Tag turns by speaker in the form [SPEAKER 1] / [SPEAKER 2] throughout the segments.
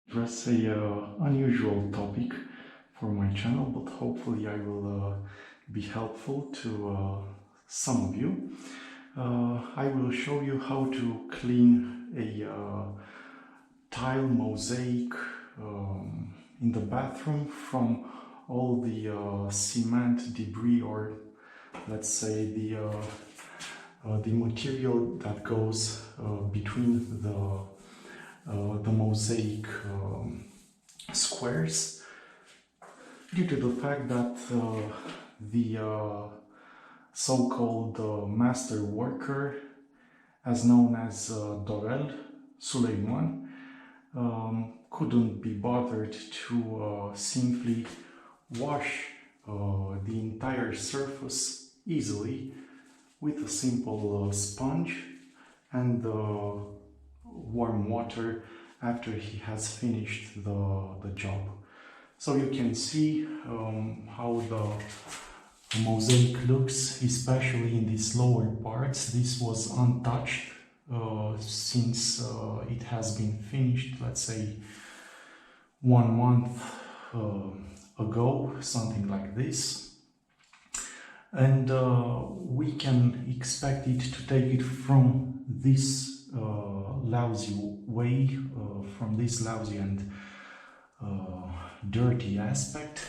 [SPEAKER 1] address a unusual topic for my channel, but hopefully I will be helpful to some of you. I will show you how to clean a tile mosaic in the bathroom from all the cement debris, or let's say the material that goes between the mosaic squares, due to the fact that the so-called master worker, as known as Dorel Suleiman, couldn't be bothered to simply wash the entire surface easily with a simple sponge and warm water after he has finished the job. So you can see how the mosaic looks, especially in these lower parts. This was untouched since it has been finished, let's say 1 month ago, something like this. And we can expect it to take it from this lousy way, from this lousy and dirty aspect,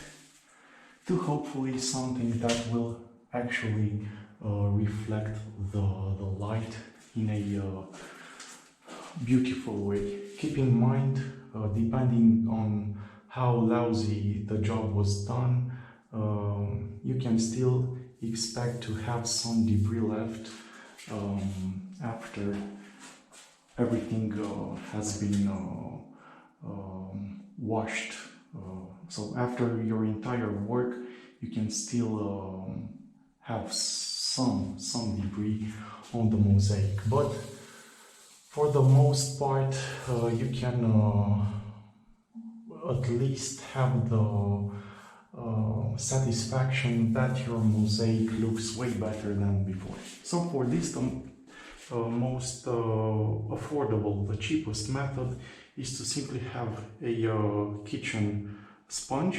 [SPEAKER 1] to hopefully something that will actually reflect the light in a beautiful way. Keep in mind, depending on how lousy the job was done, you can still expect to have some debris left after everything has been washed. So after your entire work, you can still have some debris on the mosaic, but for the most part you can at least have the satisfaction that your mosaic looks way better than before. So for this, the most affordable, the cheapest method is to simply have a kitchen sponge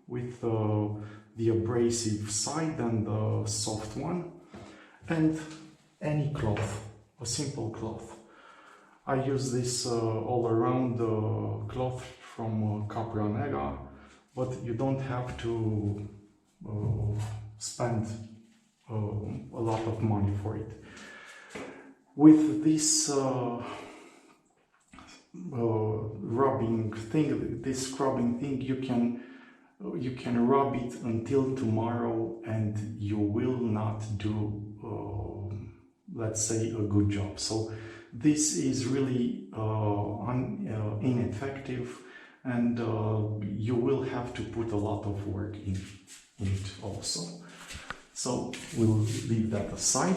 [SPEAKER 1] with the abrasive side and the soft one, and any cloth, a simple cloth. I use this all-around cloth from Capronera, but you don't have to spend a lot of money for it. With this rubbing thing, this scrubbing thing, you can rub it until tomorrow and you will not do let's say a good job. So this is really ineffective, and you will have to put a lot of work in it also. So we'll leave that aside.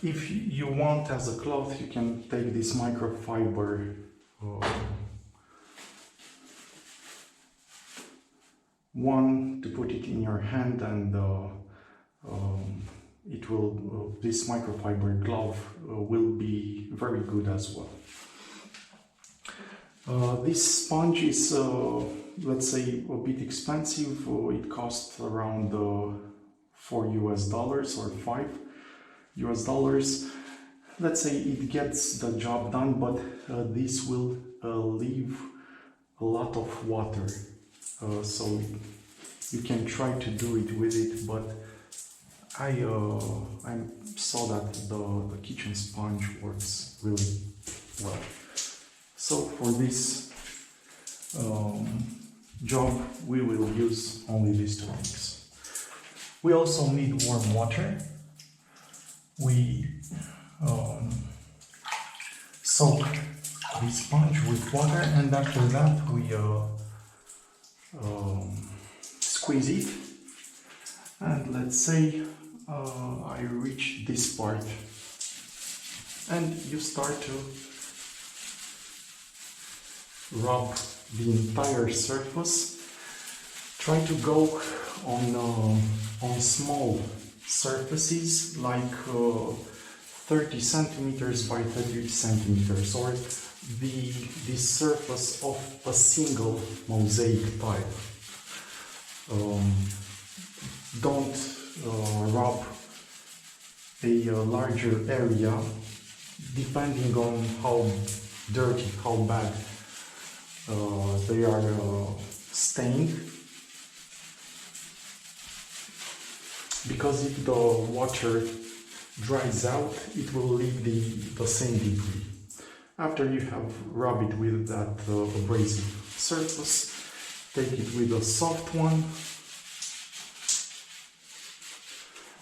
[SPEAKER 1] If you want as a cloth, you can take this microfiber one to put it in your hand, and it will this microfiber glove will be very good as well. This sponge is let's say a bit expensive. It costs around $4 US or $5 US. Let's say it gets the job done, but this will leave a lot of water, so you can try to do it with it, but I saw that the kitchen sponge works really well. So for this job we will use only these two things. We also need warm water. We soak the sponge with water, and after that we squeeze it, and let's say I reach this part, and you start to rub the entire surface. Try to go on small surfaces, like 30 centimeters by 30 centimeters, or the surface of a single mosaic tile. Don't rub a larger area depending on how dirty, how bad they are stained. Because if the water dries out, it will leave the same debris. After you have rubbed it with that abrasive surface, take it with a soft one,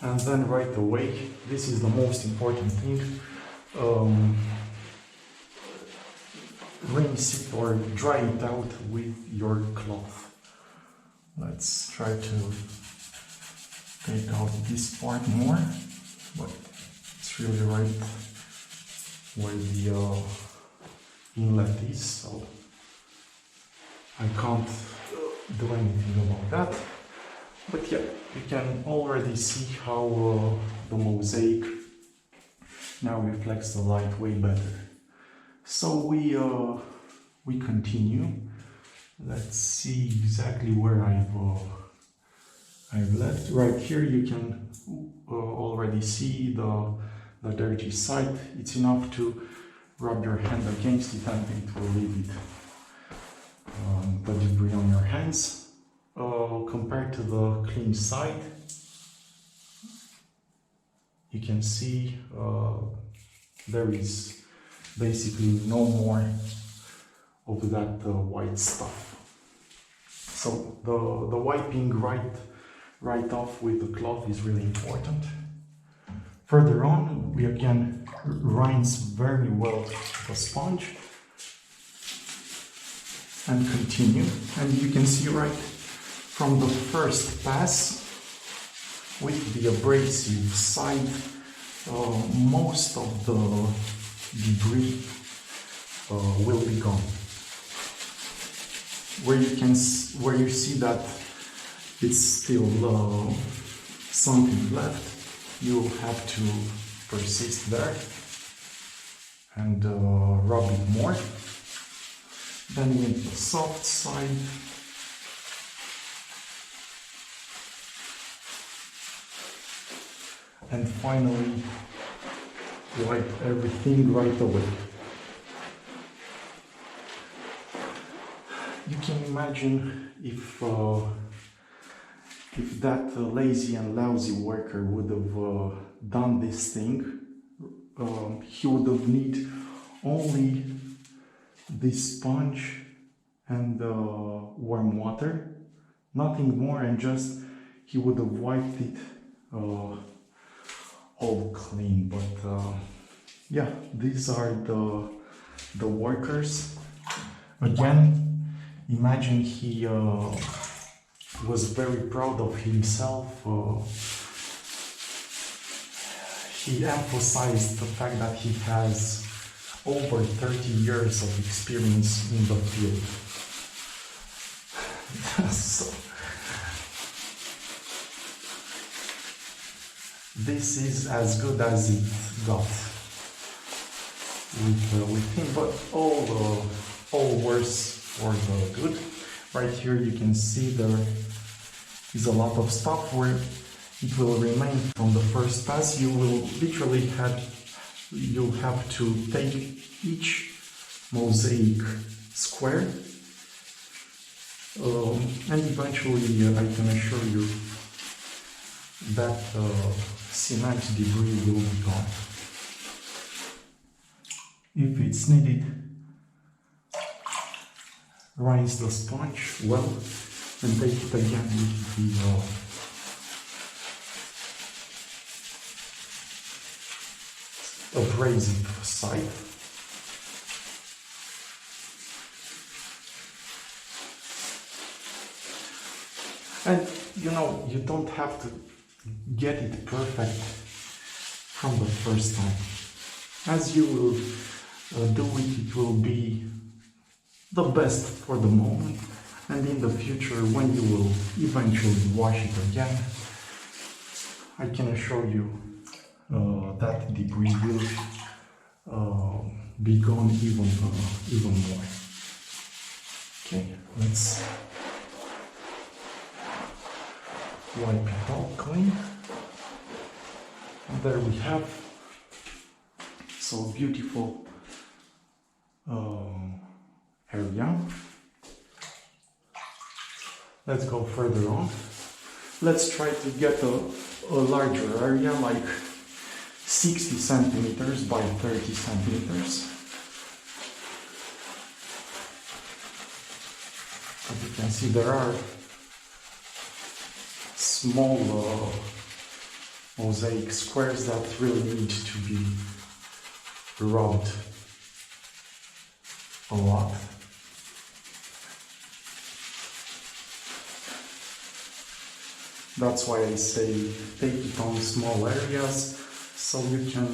[SPEAKER 1] and then right away, this is the most important thing, rinse it or dry it out with your cloth. Let's try to take out this part more, but it's really right where the inlet is, so I can't do anything about that. But yeah, you can already see how the mosaic now reflects the light way better. So we continue. Let's see exactly where I've left. Right here you can already see the dirty side. It's enough to rub your hand against it and it will leave it the debris on your hands. Compared to the clean side, you can see there is basically no more of that white stuff. So the wiping right off with the cloth is really important. Further on, we again rinse very well the sponge and continue. And you can see right from the first pass with the abrasive side, most of the debris will be gone. Where you see that it's still something left, you will have to persist there and rub it more. Then with the soft side, and finally wipe everything right away. You can imagine if that lazy and lousy worker would have done this thing, he would have need only this sponge and warm water, nothing more, and just he would have wiped it all clean. But yeah, these are the workers. Again, imagine he was very proud of himself. He emphasized the fact that he has over 30 years of experience in the field. So, this is as good as it got with him, but all worse for the good. Right here you can see there is a lot of stuff where it will remain from the first pass. You will literally you'll have to take each mosaic square, and eventually I can assure you that cement debris will be gone. If it's needed, rinse the sponge well and take it again with the abrasive side. And you don't have to get it perfect from the first time. As you will do it, it will be the best for the moment, and in the future, when you will eventually wash it again, I can assure you that debris be gone even more. Okay, let's wipe it all clean. And there we have so beautiful area. Let's go further on. Let's try to get a larger area, like 60 centimeters by 30 centimeters. As you can see, there are small mosaic squares that really need to be rubbed a lot. That's why I say take it on small areas, so you can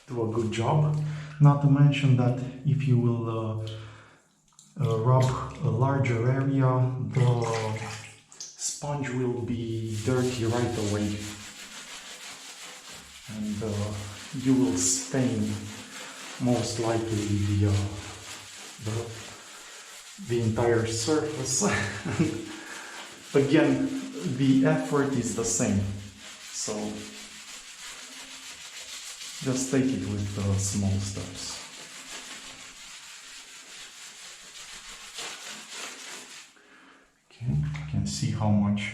[SPEAKER 1] do a good job. Not to mention that if you will rub a larger area, the sponge will be dirty right away, and you will stain most likely the entire surface. Again, the effort is the same, so just take it with small steps. Okay, you can see how much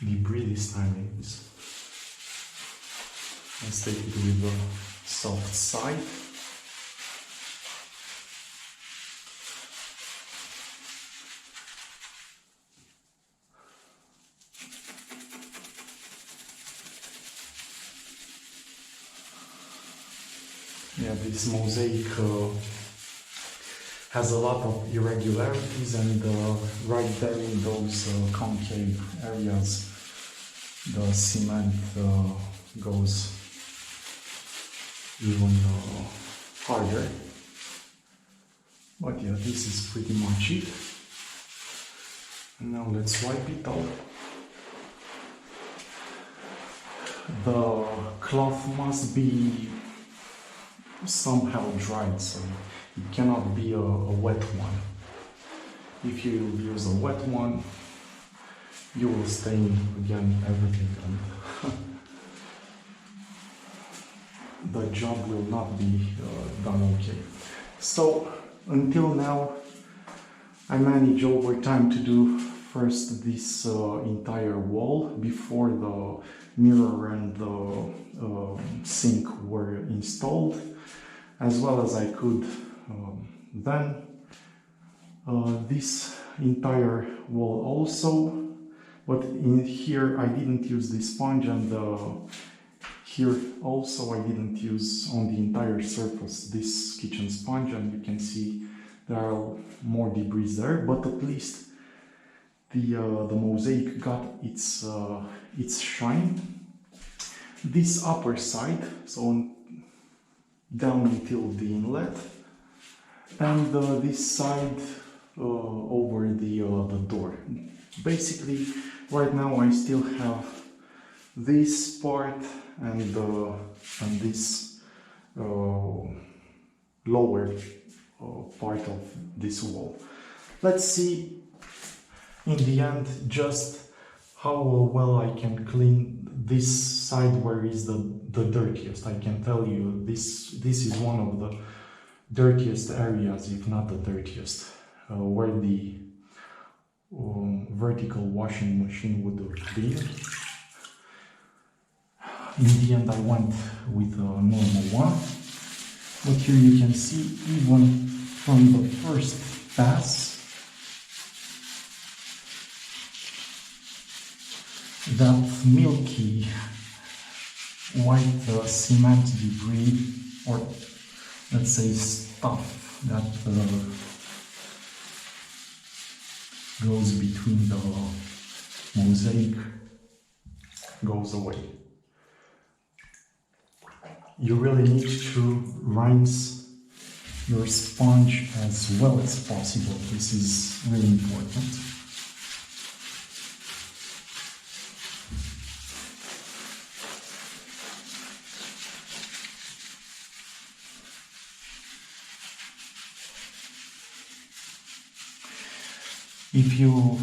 [SPEAKER 1] debris this time is. Let's take it with the soft side. Yeah, this mosaic has a lot of irregularities, and right there in those concave areas, the cement goes even harder. But yeah, this is pretty much it. And now let's wipe it off. The cloth must be somehow dried, so it cannot be a wet one. If you use a wet one, you will stain again everything, and the job will not be done okay. So until now, I managed over time to do first this entire wall before the mirror and the sink were installed, as well as I could then this entire wall also, but in here I didn't use this sponge, and here also I didn't use on the entire surface this kitchen sponge, and you can see there are more debris there, but at least the mosaic got its shine. This upper side, so down until the inlet, and this side over the door. Basically, right now I still have this part and this lower part of this wall. Let's see in the end just how well I can clean this side where is the dirtiest. I can tell you this is one of the dirtiest areas, if not the dirtiest, where the vertical washing machine would have been. In the end I went with a normal one, but here you can see even from the first pass that milky white cement debris, or let's say stuff that goes between the mosaic, goes away. You really need to rinse your sponge as well as possible. This is really important. If you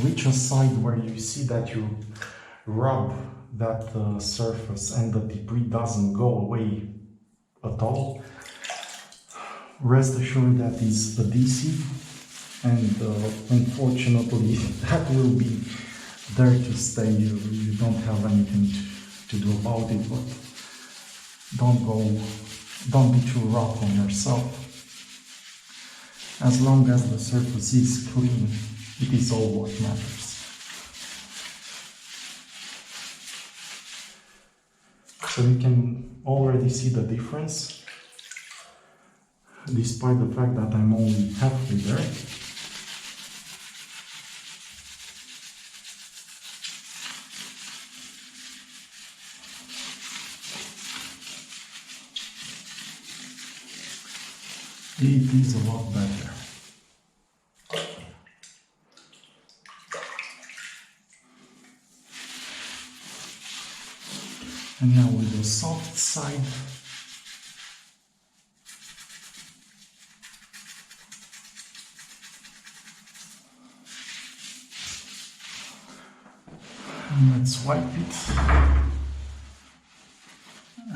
[SPEAKER 1] reach a side where you see that you rub that surface and the debris doesn't go away at all, rest assured that is adhesive, and unfortunately that will be there to stay. You don't have anything to do about it, but don't be too rough on yourself. As long as the surface is clean, it is all what matters. So you can already see the difference, despite the fact that I'm only halfway there. It is a lot better. And now with the soft side. And let's wipe it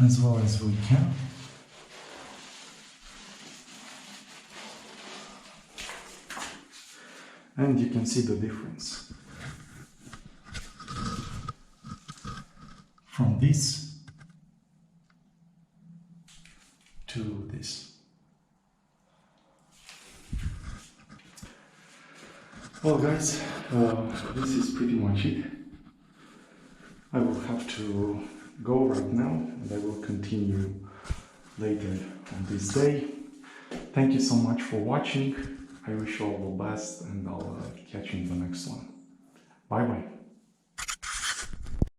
[SPEAKER 1] as well as we can. And you can see the difference from this to this. Well guys, this is pretty much it. I will have to go right now, and I will continue later on this day. Thank you so much for watching. I wish you all the best, and I'll catch you in the next one. Bye bye.